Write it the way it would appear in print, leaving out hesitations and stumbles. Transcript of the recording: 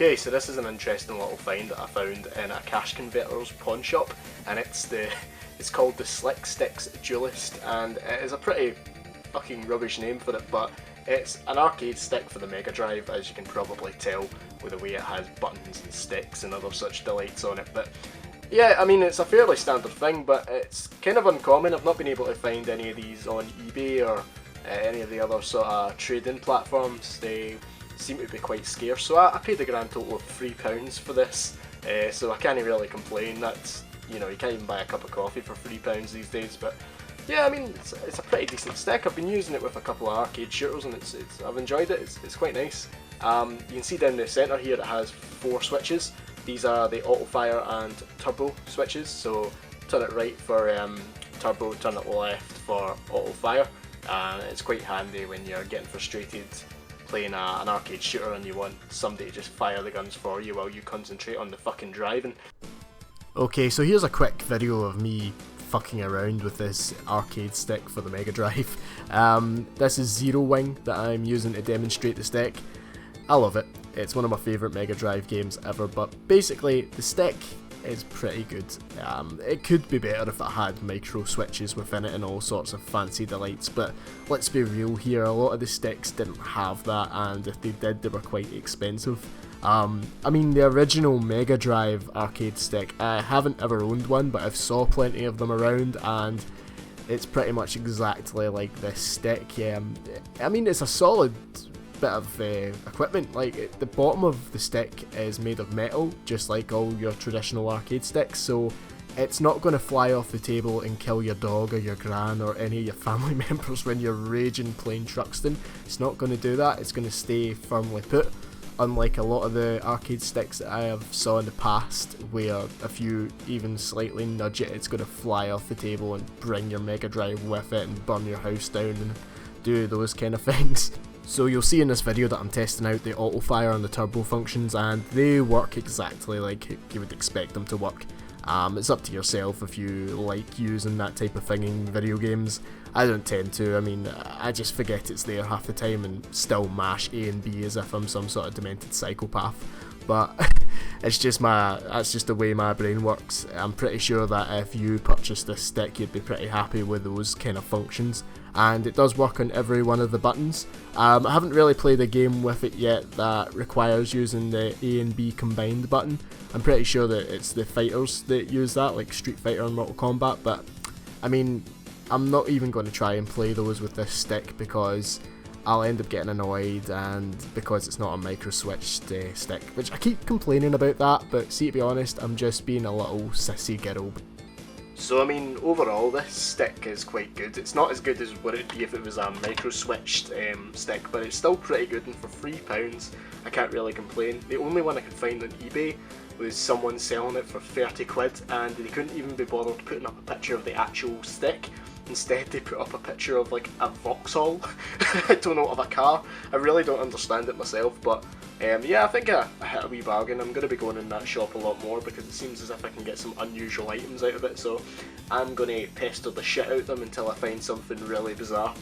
Okay, so this is an interesting little find that I found in a cash converters pawn shop, and it's called the Slick Sticks Dualist, and it is a pretty fucking rubbish name for it, but it's an arcade stick for the Megadrive, as you can probably tell with the way it has buttons and sticks and other such delights on it. But yeah, I mean, it's a fairly standard thing, but it's kind of uncommon. I've not been able to find any of these on eBay or any of the other sort of trading platforms. They seem to be quite scarce, so I paid a grand total of £3 for this, so I can't really complain. That's, you know, you can't even buy a cup of coffee for £3 these days, but yeah, I mean, it's a pretty decent stick. I've been using it with a couple of arcade shooters, and I've enjoyed it. It's quite nice. You can see down the centre here it has 4 switches. These are the auto fire and turbo switches, so turn it right for turbo, turn it left for auto fire, and it's quite handy when you're getting frustrated playing an arcade shooter and you want somebody to just fire the guns for you while you concentrate on the fucking driving. Okay, so here's a quick video of me fucking around with this arcade stick for the Megadrive. This is Zero Wing that I'm using to demonstrate the stick. I love it. It's one of my favourite Megadrive games ever, but basically the stick is pretty good. It could be better if it had micro switches within it and all sorts of fancy delights, but let's be real here, a lot of the sticks didn't have that, and if they did, they were quite expensive. I mean, the original Megadrive arcade stick, I haven't ever owned one, but I've saw plenty of them around, and it's pretty much exactly like this stick. I mean, it's a solid bit of equipment. Like, the bottom of the stick is made of metal, just like all your traditional arcade sticks, so it's not going to fly off the table and kill your dog or your gran or any of your family members when you're raging playing Truxton. It's not going to do that. It's going to stay firmly put, unlike a lot of the arcade sticks that I have saw in the past, where if you even slightly nudge it, it's going to fly off the table and bring your Megadrive with it and burn your house down and do those kind of things. So you'll see in this video that I'm testing out the auto fire and the turbo functions, and they work exactly like you would expect them to work. It's up to yourself if you like using that type of thing in video games. I don't tend to. I mean, I just forget it's there half the time and still mash A and B as if I'm some sort of demented psychopath. But that's just the way my brain works. I'm pretty sure that if you purchased this stick, you'd be pretty happy with those kind of functions. And it does work on every one of the buttons. I haven't really played a game with it yet that requires using the A and B combined button. I'm pretty sure that it's the fighters that use that, like Street Fighter and Mortal Kombat, but I mean, I'm not even going to try and play those with this stick because I'll end up getting annoyed, and because it's not a micro switched stick, which I keep complaining about that, but see, to be honest, I'm just being a little sissy girl. So I mean, overall this stick is quite good. It's not as good as what it'd be if it was a micro switched stick, but it's still pretty good, and for £3 I can't really complain. The only one I could find on eBay was someone selling it for 30 quid, and they couldn't even be bothered putting up a picture of the actual stick. Instead they put up a picture of like a Vauxhall, I don't know, of a car. I really don't understand it myself, but yeah, I think I hit a wee bargain. I'm going to be going in that shop a lot more because it seems as if I can get some unusual items out of it, so I'm going to pester the shit out of them until I find something really bizarre.